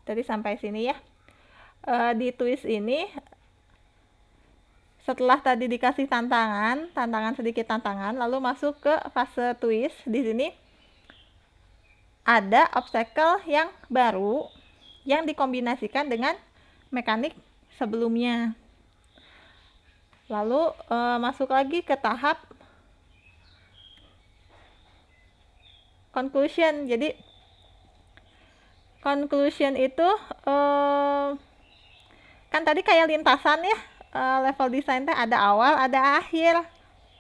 Tadi sampai sini ya. Di twist ini, setelah tadi dikasih tantangan sedikit tantangan, lalu masuk ke fase twist. Di sini ada obstacle yang baru yang dikombinasikan dengan mekanik sebelumnya. Lalu masuk lagi ke tahap conclusion. Jadi conclusion itu kan tadi kayak lintasan ya, level desain teh ada awal ada akhir.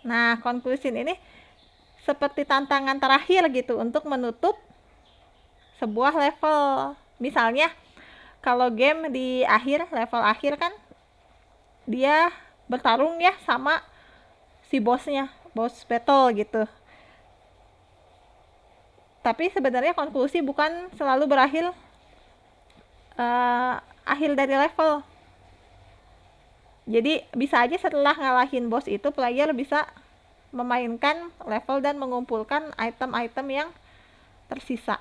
Nah, conclusion ini seperti tantangan terakhir gitu untuk menutup sebuah level. Misalnya kalau game di level akhir kan dia bertarung ya sama si bosnya, boss battle gitu. Tapi sebenarnya konklusi bukan selalu berakhir akhir dari level. Jadi bisa aja setelah ngalahin bos itu player bisa memainkan level dan mengumpulkan item-item yang tersisa.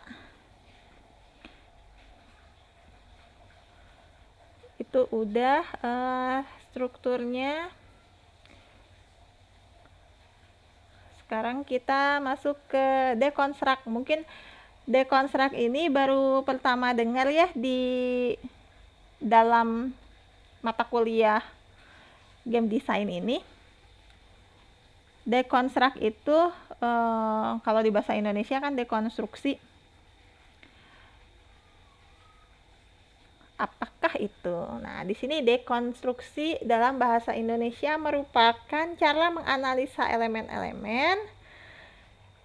Itu udah strukturnya. Sekarang kita masuk ke deconstruct. Mungkin deconstruct ini baru pertama dengar ya di dalam mata kuliah game design ini. Deconstruct itu kalau di bahasa Indonesia kan dekonstruksi. Apakah itu? Nah, di sini dekonstruksi dalam bahasa Indonesia merupakan cara menganalisa elemen-elemen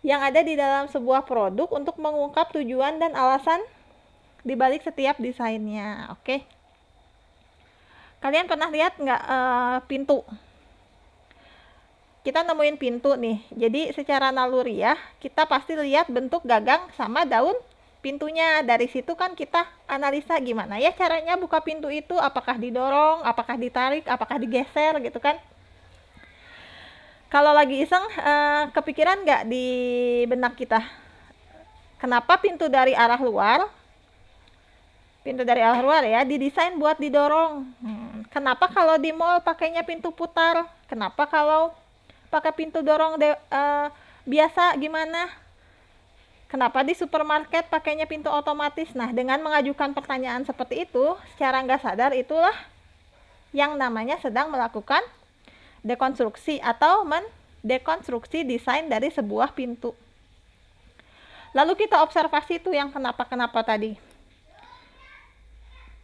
yang ada di dalam sebuah produk untuk mengungkap tujuan dan alasan di balik setiap desainnya. Oke. Kalian pernah lihat nggak pintu? Kita nemuin pintu nih. Jadi secara naluriah kita pasti lihat bentuk gagang sama daun pintunya. Dari situ kan kita analisa gimana ya caranya buka pintu itu, apakah didorong, apakah ditarik, apakah digeser gitu kan. Kalau lagi iseng, kepikiran nggak di benak kita kenapa pintu dari arah luar ya didesain buat didorong. Kenapa kalau di mall pakainya pintu putar? Kenapa kalau pakai pintu dorong biasa gimana? Kenapa di supermarket pakainya pintu otomatis? Nah, dengan mengajukan pertanyaan seperti itu, secara nggak sadar itulah yang namanya sedang melakukan dekonstruksi atau mendekonstruksi desain dari sebuah pintu. Lalu kita observasi itu yang kenapa-kenapa tadi.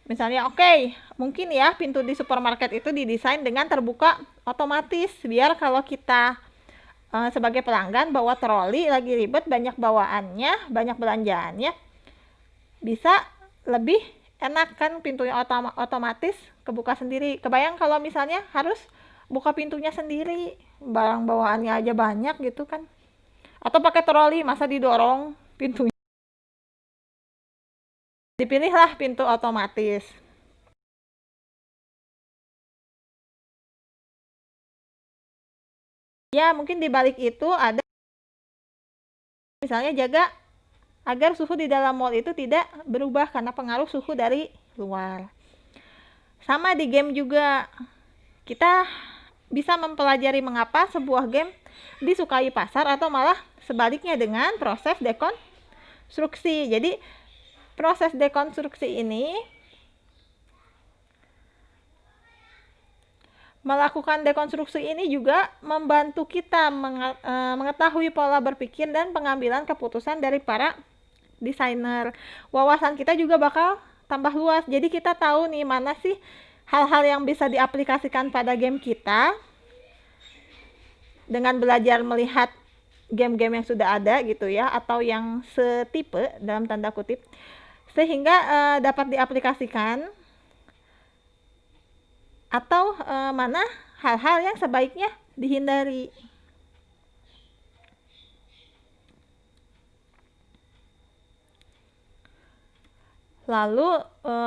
Misalnya, mungkin ya pintu di supermarket itu didesain dengan terbuka otomatis biar kalau kita sebagai pelanggan bawa troli lagi ribet banyak bawaannya, banyak belanjaannya, bisa lebih enak kan pintunya otomatis kebuka sendiri. Kebayang kalau misalnya harus buka pintunya sendiri, barang bawaannya aja banyak gitu kan. Atau pakai troli, masa didorong pintunya. Dipilihlah pintu otomatis. Ya, mungkin di balik itu ada misalnya jaga agar suhu di dalam mall itu tidak berubah karena pengaruh suhu dari luar. Sama di game juga, kita bisa mempelajari mengapa sebuah game disukai pasar atau malah sebaliknya dengan proses dekonstruksi. Jadi proses dekonstruksi ini melakukan dekonstruksi ini juga membantu kita mengetahui pola berpikir dan pengambilan keputusan dari para desainer. Wawasan kita juga bakal tambah luas. Jadi kita tahu nih mana sih hal-hal yang bisa diaplikasikan pada game kita dengan belajar melihat game-game yang sudah ada gitu ya, atau yang setipe dalam tanda kutip, sehingga dapat diaplikasikan, atau mana hal-hal yang sebaiknya dihindari. Lalu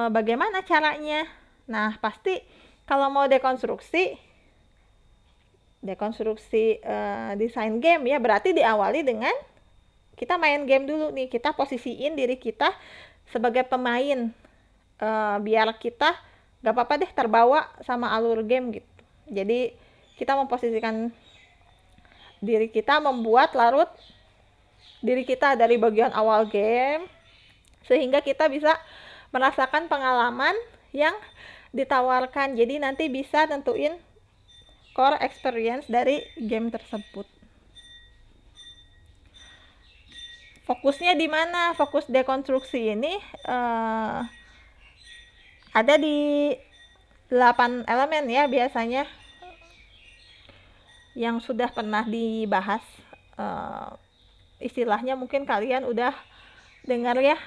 bagaimana caranya? Nah, pasti kalau mau dekonstruksi desain game ya, berarti diawali dengan kita main game dulu nih. Kita posisiin diri kita sebagai pemain biar kita gak apa-apa deh terbawa sama alur game gitu. Jadi kita memposisikan diri kita, membuat larut diri kita dari bagian awal game sehingga kita bisa merasakan pengalaman yang ditawarkan. Jadi nanti bisa tentuin core experience dari game tersebut. Fokusnya di mana? Fokus dekonstruksi ini ada di 8 elemen ya biasanya yang sudah pernah dibahas. Istilahnya mungkin kalian udah dengar ya.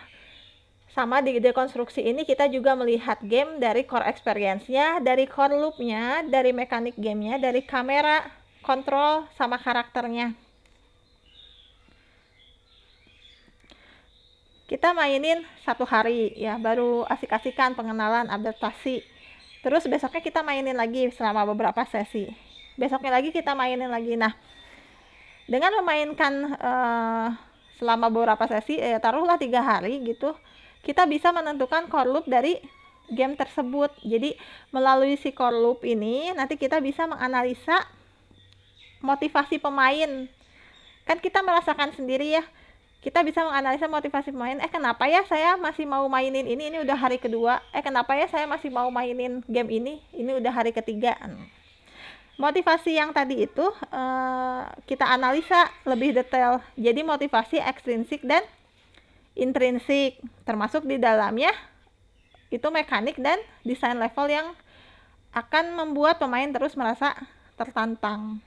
Sama di dekonstruksi ini kita juga melihat game dari core experience-nya, dari core loop-nya, dari mekanik game-nya, dari kamera, kontrol, sama karakternya. Kita mainin 1 hari ya, baru asik-asikan pengenalan, adaptasi. Terus besoknya kita mainin lagi selama beberapa sesi. Besoknya lagi kita mainin lagi. Nah, dengan memainkan selama beberapa sesi, taruhlah 3 hari gitu, kita bisa menentukan core loop dari game tersebut. Jadi melalui si core loop ini nanti kita bisa menganalisa motivasi pemain. Kan kita merasakan sendiri ya, kita bisa menganalisa motivasi pemain. Kenapa ya saya masih mau mainin ini udah hari kedua. Kenapa ya saya masih mau mainin game ini udah hari ketiga. Motivasi yang tadi itu kita analisa lebih detail. Jadi motivasi ekstrinsik dan intrinsik, termasuk di dalamnya itu mekanik dan desain level yang akan membuat pemain terus merasa tertantang.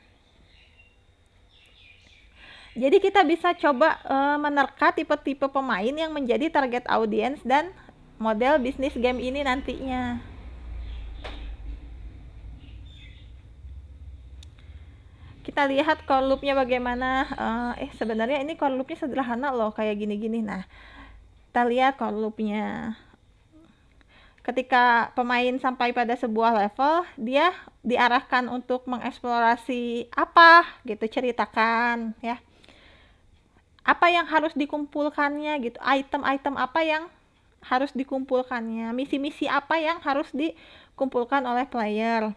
Jadi kita bisa coba menerka tipe-tipe pemain yang menjadi target audiens dan model bisnis game ini nantinya. Kita lihat core loop-nya bagaimana. Sebenarnya ini core loop-nya sederhana loh, kayak gini-gini. Nah, kita lihat core loop-nya. Ketika pemain sampai pada sebuah level, dia diarahkan untuk mengeksplorasi apa gitu, ceritakan ya. Apa yang harus dikumpulkannya gitu, item-item apa yang harus dikumpulkannya, misi-misi apa yang harus dikumpulkan oleh player.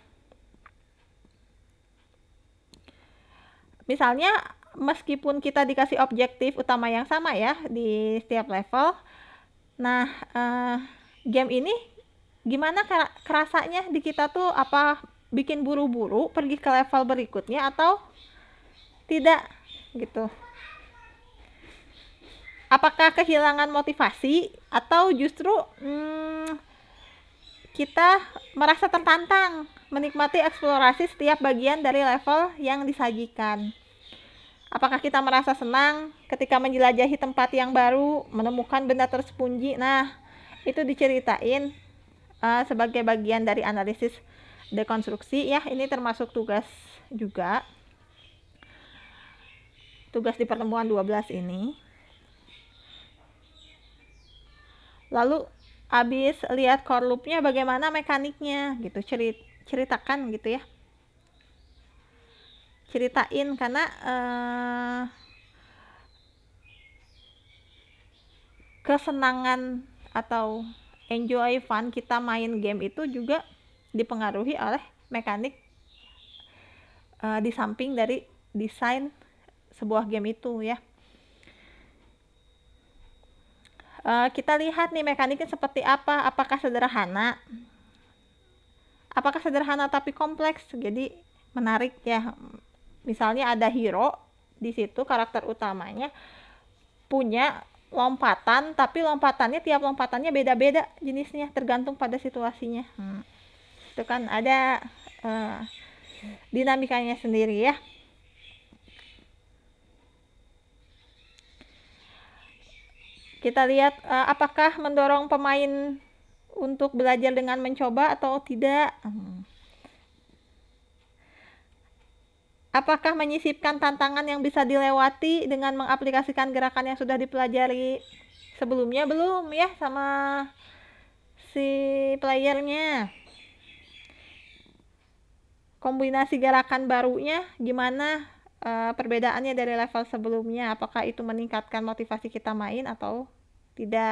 Misalnya meskipun kita dikasih objektif utama yang sama ya di setiap level, nah game ini gimana kerasanya di kita tuh, apa bikin buru-buru pergi ke level berikutnya atau tidak gitu. Apakah kehilangan motivasi atau justru kita merasa tertantang menikmati eksplorasi setiap bagian dari level yang disajikan. Apakah kita merasa senang ketika menjelajahi tempat yang baru, menemukan benda tersembunyi. Nah, itu diceritain sebagai bagian dari analisis dekonstruksi ya. Ini termasuk tugas juga, tugas di pertemuan 12 ini. Lalu habis lihat core loop-nya bagaimana mekaniknya gitu, ceritakan gitu ya, ceritain, karena kesenangan atau enjoy fun kita main game itu juga dipengaruhi oleh mekanik di samping dari desain sebuah game itu ya. Kita lihat nih mekaniknya seperti apa, apakah sederhana tapi kompleks, jadi menarik ya. Misalnya ada hero di situ, karakter utamanya punya lompatan, tapi tiap lompatannya beda-beda jenisnya, tergantung pada situasinya. Itu kan ada dinamikanya sendiri ya. Kita lihat apakah mendorong pemain untuk belajar dengan mencoba atau tidak. Apakah menyisipkan tantangan yang bisa dilewati dengan mengaplikasikan gerakan yang sudah dipelajari sebelumnya belum ya sama si playernya. Kombinasi gerakan barunya gimana perbedaannya dari level sebelumnya, apakah itu meningkatkan motivasi kita main atau tidak.